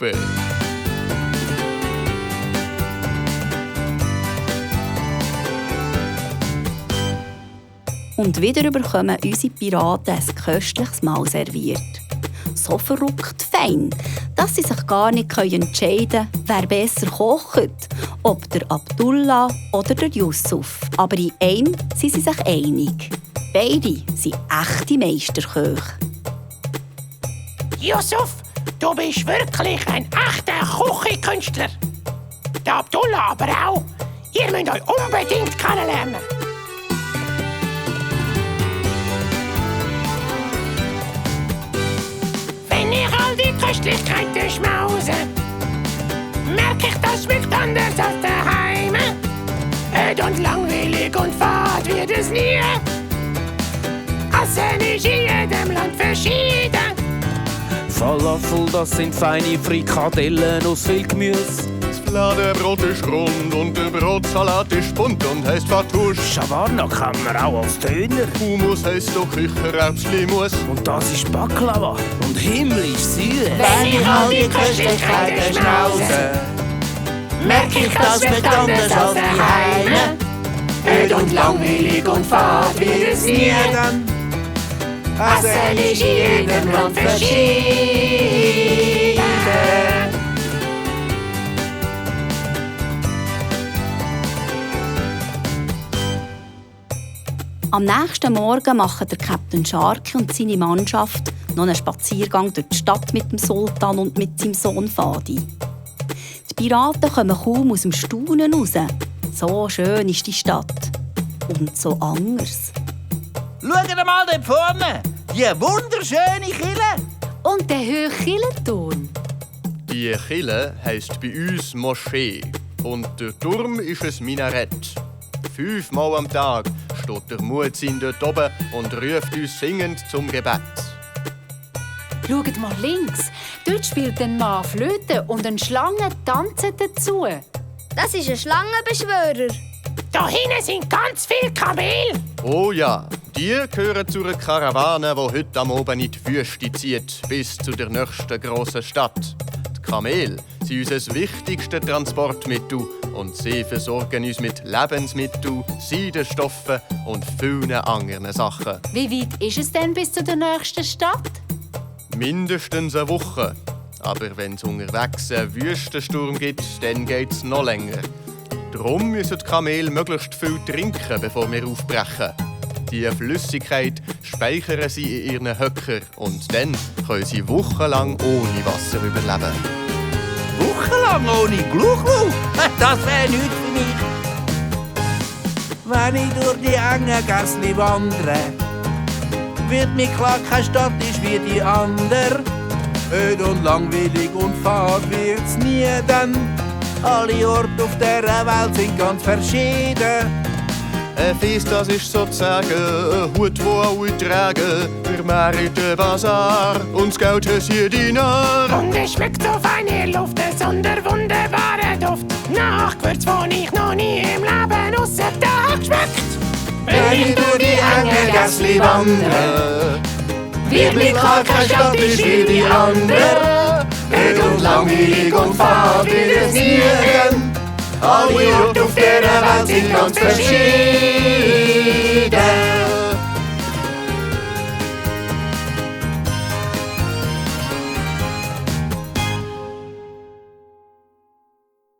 Suppe. Und wieder bekommen unsere Piraten ein köstliches Mahl serviert. So verrückt fein, dass sie sich gar nicht entscheiden können, wer besser kocht. Ob der Abdullah oder der Yusuf. Aber in einem sind sie sich einig. Beide sind echte Meisterköche. Yusuf, du bist wirklich ein echter Küchenkünstler. Der Abdullah aber auch. Ihr müsst euch unbedingt kennenlernen. Wenn ich all die Köstlichkeiten schmause, merke ich, das schmeckt anders als daheim. Öd und langweilig und fad wird es nie. Essen ist in jedem Land verschieden. Falafel, das sind feine Frikadellen aus viel Gemüse. Das Fladenbrot ist rund und der Brotsalat ist bunt und heisst Fattouche. Shawarma kann man auch als Döner. Hummus heisst doch Kichererbslimus. Und das ist Baklava und himmlisch süß. Wenn ich all die Köstlichkeiten schmause, merke ich, das schmeckt anders als daheim. Öd und langweilig und fad wird es nie. Essen ist in jedem Land verschieden. Am nächsten Morgen machen der Captain Sharky und seine Mannschaft noch einen Spaziergang durch die Stadt mit dem Sultan und mit seinem Sohn Fadi. Die Piraten kommen kaum aus dem Staunen raus. So schön ist die Stadt. Und so anders. Schaut mal dort vorne! Die wunderschöne Kille! Und der hohe Kirchenturm. Die Kille heisst bei uns Moschee und der Turm ist ein Minarett. 5-mal am Tag steht der Muezzin dort oben und ruft uns singend zum Gebet. Schaut mal links. Dort spielt ein Mann Flöte und eine Schlange tanzen dazu. Das ist ein Schlangenbeschwörer. Da hinten sind ganz viele Kamele. Oh ja, die gehören zu einer Karawane, die heute am Abend in die Wüste zieht, bis zu der nächsten grossen Stadt. Die Kamele sind unser wichtigstes Transportmittel und sie versorgen uns mit Lebensmitteln, Seidenstoffen und vielen anderen Sachen. Wie weit ist es denn bis zu der nächsten Stadt? Mindestens eine Woche. Aber wenn es unterwegs einen Wüstensturm gibt, dann geht es noch länger. Darum müssen die Kamele möglichst viel trinken, bevor wir aufbrechen. Diese Flüssigkeit speichern sie in ihren Höcker und dann können sie wochenlang ohne Wasser überleben. Wochenlang ohne Gluchlu? Das wäre nichts für mich. Wenn ich durch die engen Gässli wandere, wird mir klar, keine Stadt ist wie die andere. Öd und langweilig und fad wird's nie, denn alle Orte auf dieser Welt sind ganz verschieden. Ein Fest, das ist sozusagen ein Hut, den alle tragen. Der Merit, der Bazar und das Geld hat jede Narr. Und es schmeckt so fein in der Luft, ein sonderwunderbarer Duft. Nach Gewürz, den ich noch nie im Leben ausser da geschmeckt. Wenn ich durch die engen Gässli wandere, Wird mir klar, keine Stadt ist wie die andere. Öd und langweilig und fad wird es nie. Alle Orte auf dieser Welt sind ganz verschieden.